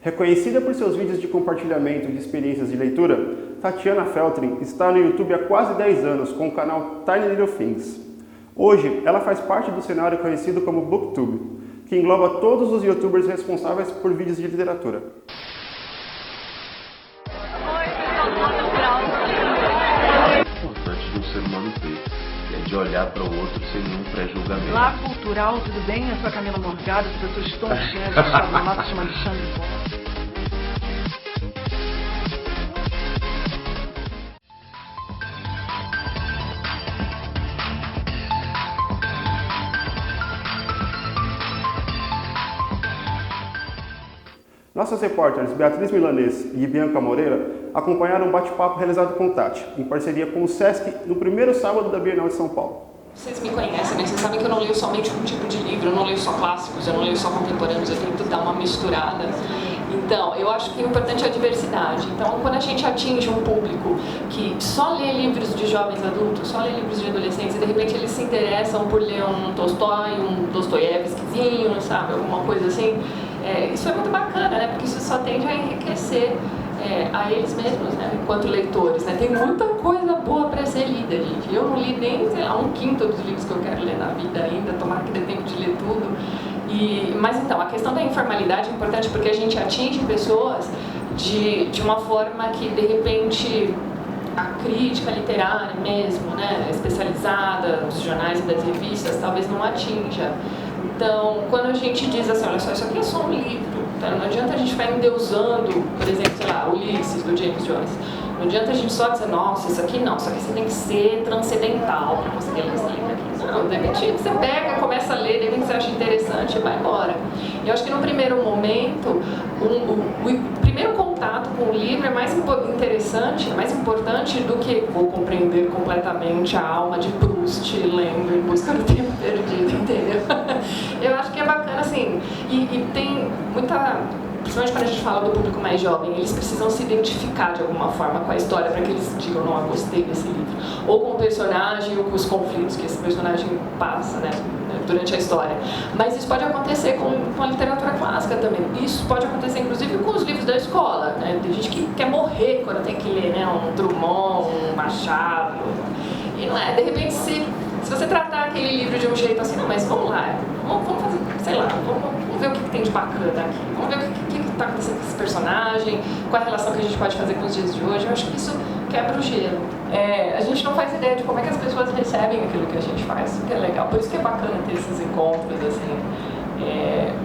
Reconhecida por seus vídeos de compartilhamento de experiências de leitura, Tatiana Feltrin está no YouTube há quase 10 anos com o canal Tiny Little Things. Hoje, ela faz parte do cenário conhecido como Booktube, que engloba todos os youtubers responsáveis por vídeos de literatura. O importante de um ser humano ter é de olhar para o outro sem nenhum pré-julgamento. Lá cultural, tudo bem? Eu sou a Camila Morgado, as pessoas estão chiando, estavam lá se chamando de Xande. Nossas repórteres Beatriz Milanês e Bianca Moreira acompanharam um bate-papo realizado com Tati, em parceria com o Sesc, no primeiro sábado da Bienal de São Paulo. Vocês me conhecem, né? Vocês sabem que eu não leio somente um tipo de livro, eu não leio só clássicos, eu não leio só contemporâneos, eu tento dar uma misturada. Então, eu acho que o importante é a diversidade. Então, quando a gente atinge um público que só lê livros de jovens adultos, só lê livros de adolescentes, e de repente eles se interessam por ler um Tolstói, um Dostoiévskizinho, sabe? Alguma coisa assim, isso é muito bacana, né? Porque isso só tende a enriquecer a eles mesmos, né? Enquanto leitores, né? Tem muita coisa boa para ser lida, gente. Eu não li nem, sei lá, 1/5 dos livros que eu quero ler na vida ainda, tomara que dê tempo de ler tudo. Mas então, a questão da informalidade é importante porque a gente atinge pessoas de uma forma que, de repente, a crítica literária mesmo, né, especializada, dos jornais e das revistas, talvez não atinja. Então, quando a gente diz assim, olha só, isso aqui é só um livro, tá? Não adianta a gente ficar endeusando, por exemplo, sei lá, Ulisses, do James Joyce. Não adianta a gente só dizer, nossa, isso aqui não, isso aqui você tem que ser transcendental para conseguir ler esse livro aqui. Não, de repente você pega, começa a ler, de repente você acha interessante e vai embora. E eu acho que no primeiro momento, o primeiro contato com o livro é mais interessante, é mais importante do que vou compreender completamente a alma de Proust lendo Em Busca do Tempo Perdido, entendeu? Eu acho que é bacana, assim, e tem muita... Principalmente quando a gente fala do público mais jovem, eles precisam se identificar de alguma forma com a história para que eles digam, não, eu gostei desse livro. Ou com o personagem, ou com os conflitos que esse personagem passa, né, durante a história. Mas isso pode acontecer com a literatura clássica também. Isso pode acontecer, inclusive, com os livros da escola, né? Tem gente que quer morrer quando tem que ler, né, um Drummond, um Machado. E não é, de repente, se você tratar aquele livro de um jeito assim, não, mas vamos lá, vamos fazer, sei lá, vamos ver o que tem de bacana aqui, vamos ver o que está acontecendo com esse personagem, qual é a relação que a gente pode fazer com os dias de hoje. Eu acho que isso quebra o gelo. A gente não faz ideia de como é que as pessoas recebem aquilo que a gente faz, isso que é legal, por isso que é bacana ter esses encontros, assim.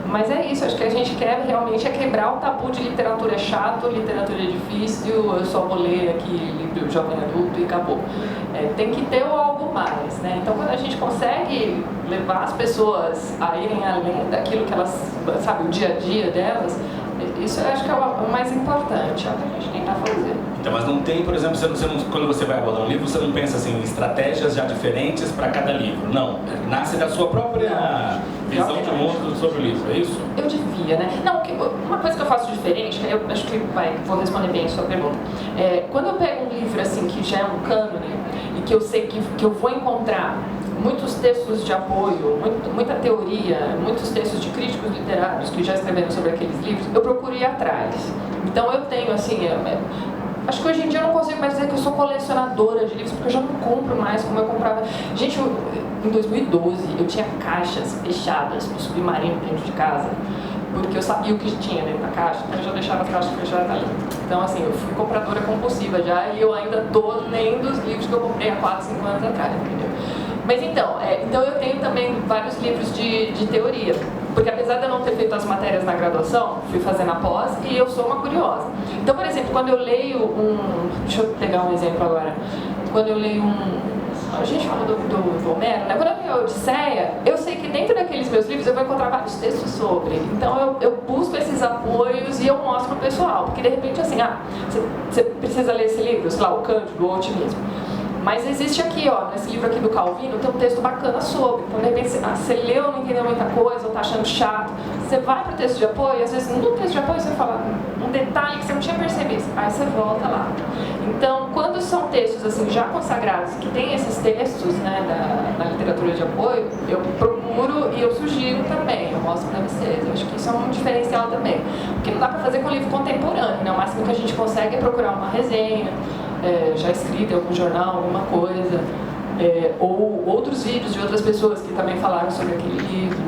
Mas é isso, acho que a gente quer realmente quebrar o tabu de literatura é chato, literatura é difícil, eu só vou ler aqui livro jovem adulto e acabou. Tem que ter algo mais, né? Então, quando a gente consegue levar as pessoas a irem além daquilo que elas, sabe, o dia a dia delas, isso eu acho que é o mais importante, é o que a gente tenta fazer. Então, mas não tem, por exemplo, quando você vai abordar um livro, você não pensa assim, em estratégias já diferentes para cada livro, não. Nasce da sua própria visão de mundo sobre o livro, é isso? Eu devia, né? Não, uma coisa que eu faço diferente, que eu acho que vou responder bem a sua pergunta. Quando eu pego um livro assim, que já é um cânone, e que eu sei que eu vou encontrar muitos textos de apoio, muita teoria, muitos textos de críticos literários que já escreveram sobre aqueles livros, eu procuro ir atrás. Então eu tenho, assim, acho que hoje em dia eu não consigo mais dizer que eu sou colecionadora de livros, porque eu já não compro mais como eu comprava. Gente, em 2012 eu tinha caixas fechadas no submarino dentro de casa, porque eu sabia o que tinha dentro da caixa, então eu já deixava as caixas fechadas ali. Então, assim, eu fui compradora compulsiva já, e eu ainda tô lendo os livros que eu comprei há 4, 5 anos atrás, entendeu? Mas então eu tenho também vários livros de teoria, porque apesar de eu não ter feito as matérias na graduação, fui fazer na pós e eu sou uma curiosa. Então, por exemplo, quando eu leio deixa eu pegar um exemplo agora, quando eu leio a gente fala do Homero, né? Quando eu leio a Odisseia, eu sei que dentro daqueles meus livros eu vou encontrar vários textos sobre. Então eu busco esses apoios e eu mostro pro pessoal, porque de repente assim, você precisa ler esse livro, sei lá, o Cândido, o Otimismo. Mas existe aqui, ó, nesse livro aqui do Calvino, tem um texto bacana sobre. Então, de repente, você leu, não entendeu muita coisa, ou tá achando chato, você vai pro texto de apoio, e às vezes no texto de apoio você fala um detalhe que você não tinha percebido, aí você volta lá. Então, quando são textos assim já consagrados, que tem esses textos, né, da literatura de apoio, eu procuro e eu sugiro também, eu mostro para vocês. Eu acho que isso é um diferencial também. Porque não dá para fazer com livro contemporâneo, né? O máximo que a gente consegue é procurar uma resenha, já escrita em algum jornal, alguma coisa, ou outros vídeos de outras pessoas que também falaram sobre aquele livro.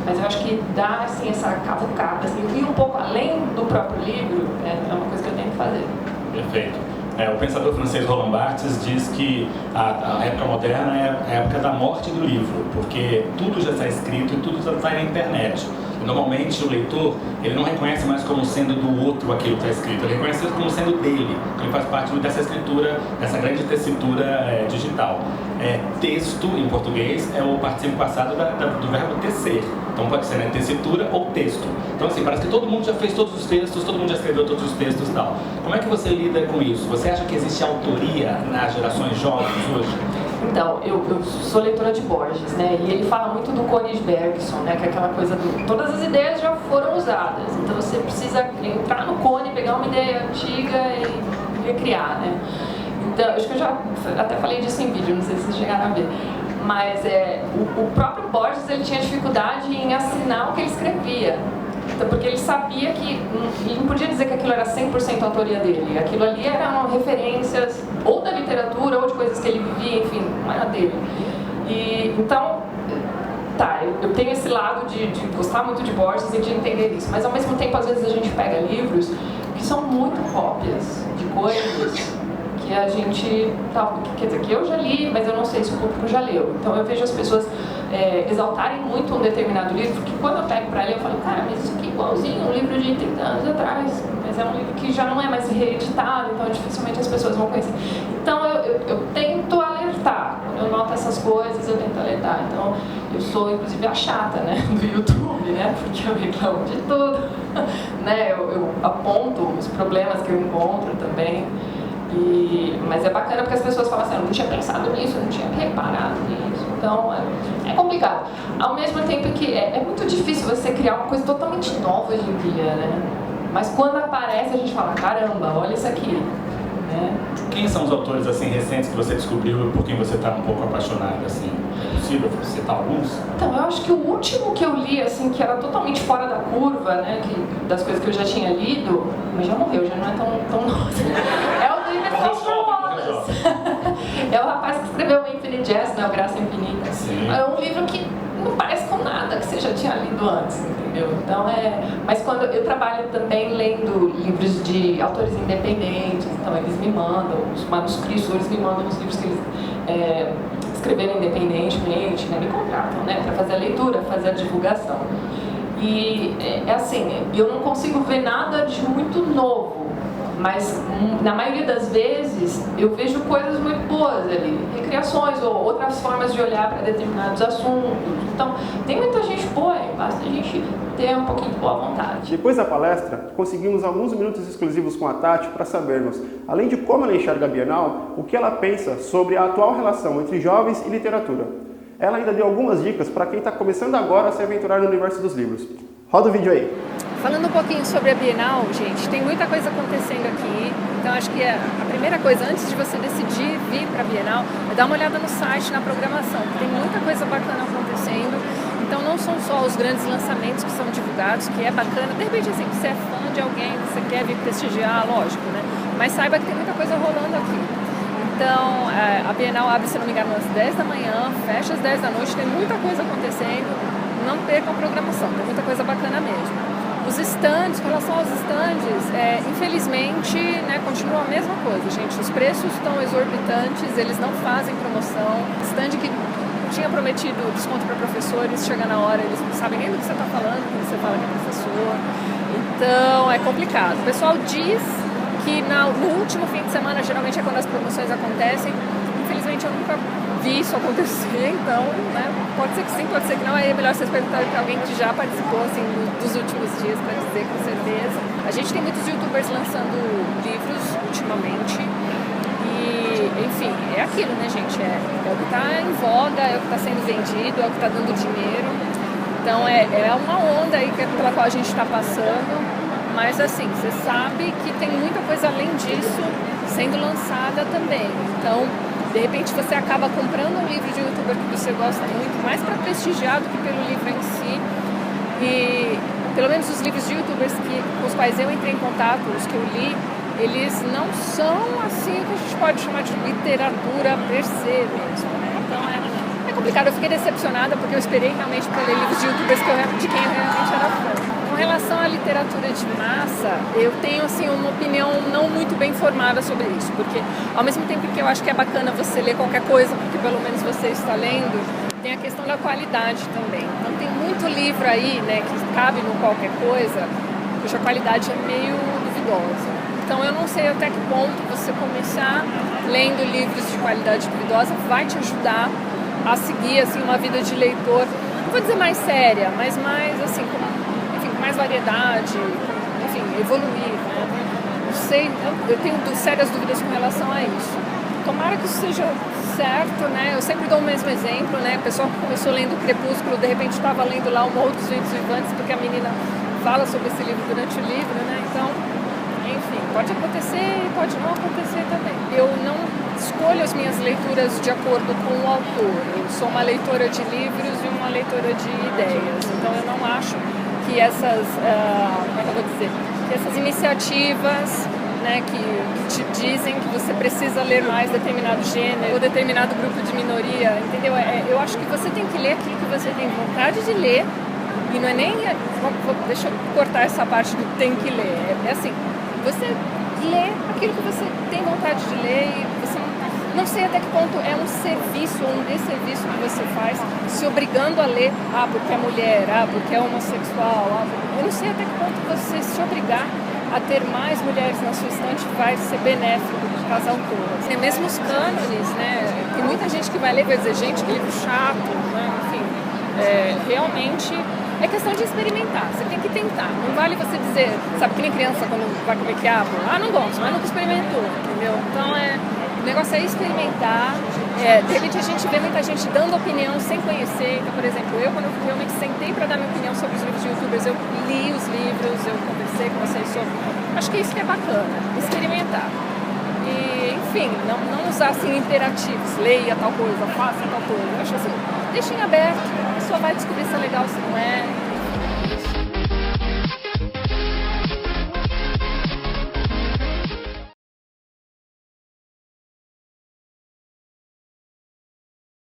Mas eu acho que dá assim, essa cavucada, assim, ir um pouco além do próprio livro, é uma coisa que eu tenho que fazer. Perfeito. O pensador francês Roland Barthes diz que a época moderna é a época da morte do livro, porque tudo já está escrito e tudo já está na internet. Normalmente o leitor, ele não reconhece mais como sendo do outro aquilo que está escrito, ele reconhece como sendo dele, ele faz parte dessa escritura, dessa grande tessitura digital. Texto, em português, é o participo passado do verbo tecer. Então pode ser tessitura ou texto. Então assim, parece que todo mundo já fez todos os textos, todo mundo já escreveu todos os textos e tal. Como é que você lida com isso? Você acha que existe autoria nas gerações jovens hoje? Então, eu sou leitora de Borges, né? E ele fala muito do König Bergson, né? Que é aquela coisa do... Todas as ideias já foram usadas. Então você precisa entrar no König, pegar uma ideia antiga e recriar, né? Então, acho que eu já até falei disso em vídeo, não sei se vocês chegaram a ver. Mas o próprio Borges, ele tinha dificuldade em assinar o que ele escrevia. Então, porque ele sabia que ele não podia dizer que aquilo era 100% autoria dele. Aquilo ali eram referências ou da literatura ou de coisas que ele vivia, enfim, não era dele. E, então, eu tenho esse lado de gostar muito de Borges e de entender isso. Mas, ao mesmo tempo, às vezes a gente pega livros que são muito cópias de coisas que a gente, quer dizer, que eu já li, mas eu não sei se o público já leu. Então eu vejo as pessoas exaltarem muito um determinado livro, que quando eu pego para ler, eu falo, cara, mas isso aqui é igualzinho um livro de 30 anos atrás, mas é um livro que já não é mais reeditado, então dificilmente as pessoas vão conhecer. Então eu tento alertar, quando eu noto essas coisas, eu tento alertar. Então eu sou, inclusive, a chata, né, do YouTube, né, porque eu reclamo de tudo, né, eu aponto os problemas que eu encontro também. Mas é bacana porque as pessoas falam assim, eu não tinha pensado nisso, eu não tinha reparado nisso. Então é complicado. Ao mesmo tempo que é muito difícil você criar uma coisa totalmente nova hoje em dia, né? Mas quando aparece a gente fala, caramba, olha isso aqui. Né? Quem são os autores assim recentes que você descobriu e por quem você está um pouco apaixonado? Assim? É possível citar alguns? Então, eu acho que o último que eu li, assim, que era totalmente fora da curva, né, das coisas que eu já tinha lido, mas já morreu, já não é tão novo. É o do Inversão Wallace. É o rapaz que escreveu o Infinite Jest, né, o Graça Infinita. Sim. É um livro que não parece com nada que você já tinha lido antes, entendeu? Então mas quando eu trabalho também lendo livros de autores independentes, então eles me mandam os manuscritos, eles me mandam os livros que eles escreveram independentemente, né? Me contratam, né? Para fazer a leitura, fazer a divulgação. E assim, eu não consigo ver nada de muito novo, mas na maioria das vezes eu vejo coisas muito boas ali, recriações ou outras formas de olhar para determinados assuntos. Então, tem muita gente boa, basta a gente ter um pouquinho de boa vontade. Depois da palestra, conseguimos alguns minutos exclusivos com a Tati para sabermos, além de como ela enxerga a Bienal, o que ela pensa sobre a atual relação entre jovens e literatura. Ela ainda deu algumas dicas para quem está começando agora a se aventurar no universo dos livros. Roda o vídeo aí. Falando um pouquinho sobre a Bienal, gente, tem muita coisa acontecendo aqui. Então acho que a primeira coisa, antes de você decidir vir para a Bienal, é dar uma olhada no site, na programação. Tem muita coisa bacana acontecendo. Então não são só os grandes lançamentos que são divulgados, que é bacana. De repente, assim, você é fã de alguém, você quer vir prestigiar, lógico, né? Mas saiba que tem muita coisa rolando aqui. Então, a Bienal abre, se não me engano, às 10 da manhã, fecha às 10 da noite, tem muita coisa acontecendo. Não percam a programação, tem muita coisa bacana mesmo. Os stands, com relação aos stands, infelizmente, né, continua a mesma coisa, gente. Os preços estão exorbitantes, eles não fazem promoção. Stand que tinha prometido desconto para professores, chega na hora, eles não sabem nem do que você está falando, quando você fala que é professor. Então, é complicado. O pessoal diz que no último fim de semana, geralmente é quando as promoções acontecem. Infelizmente, eu nunca vi isso acontecer, então, né, pode ser que sim, pode ser que não. Aí é melhor vocês perguntarem para alguém que já participou, assim, dos últimos dias, para dizer com certeza. A gente tem muitos youtubers lançando livros ultimamente, e E, enfim, é aquilo, né, gente? É o que está em voga, é o que está sendo vendido, é o que está dando dinheiro. Então, é uma onda aí pela qual a gente está passando. Mas, assim, você sabe que tem muita coisa além disso sendo lançada também. Então, de repente, você acaba comprando um livro de youtuber que você gosta muito, mais para prestigiar do que pelo livro em si. E, pelo menos, os livros de youtubers com os quais eu entrei em contato, os que eu li, eles não são assim o que a gente pode chamar de literatura per se mesmo, né? Então é complicado. Eu fiquei decepcionada porque eu esperei realmente para ler livros de youtubers de quem eu realmente era fã. Com relação à literatura de massa, eu tenho assim uma opinião não muito bem formada sobre isso, porque ao mesmo tempo que eu acho que é bacana você ler qualquer coisa, porque pelo menos você está lendo, tem a questão da qualidade também. Então tem muito livro aí, né, que cabe no qualquer coisa, cuja qualidade é meio duvidosa. Então eu não sei até que ponto você começar lendo livros de qualidade duvidosa vai te ajudar a seguir assim, uma vida de leitor, não vou dizer mais séria, mas mais assim, com mais variedade, enfim, evoluir, né? Não sei, eu tenho sérias dúvidas com relação a isso. Tomara que isso seja certo, né? Eu sempre dou o mesmo exemplo, né? O pessoal que começou lendo Crepúsculo, de repente estava lendo lá O Morro dos Ventos Vivantes, porque a menina fala sobre esse livro durante o livro, né? Então, enfim, pode acontecer e pode não acontecer também. Eu não escolho as minhas leituras de acordo com o autor. Eu sou uma leitora de livros e uma leitora de ideias. Então eu não acho que essas, como é que eu vou dizer, que essas iniciativas, né, que te dizem que você precisa ler mais determinado gênero ou determinado grupo de minoria, entendeu? Eu acho que você tem que ler aquilo que você tem vontade de ler. E não é nem... Deixa eu cortar essa parte do tem que ler. É assim, você lê aquilo que você tem vontade de ler e você não sei até que ponto é um serviço ou um desserviço que você faz se obrigando a ler, porque é mulher, porque é homossexual, eu não sei até que ponto você se obrigar a ter mais mulheres na sua estante vai ser benéfico para as autoras. Tem mesmo os cânones, né? Tem muita gente que vai ler e vai dizer, gente, que livro chato, né? Enfim, realmente é questão de experimentar, você tem que tentar. Não vale você dizer, sabe que nem criança quando vai comer quiabo, não gosto, mas nunca experimentou, entendeu? Então o negócio é experimentar. De repente a gente vê muita gente dando opinião sem conhecer. Então, por exemplo, eu quando eu realmente sentei para dar minha opinião sobre os livros de youtubers, eu li os livros, eu conversei com vocês sobre. Acho que isso que é bacana, experimentar. E, enfim, não usar assim imperativos, leia tal coisa, faça tal coisa. Eu acho assim, deixem aberto, a pessoa vai descobrir se é legal, se não é.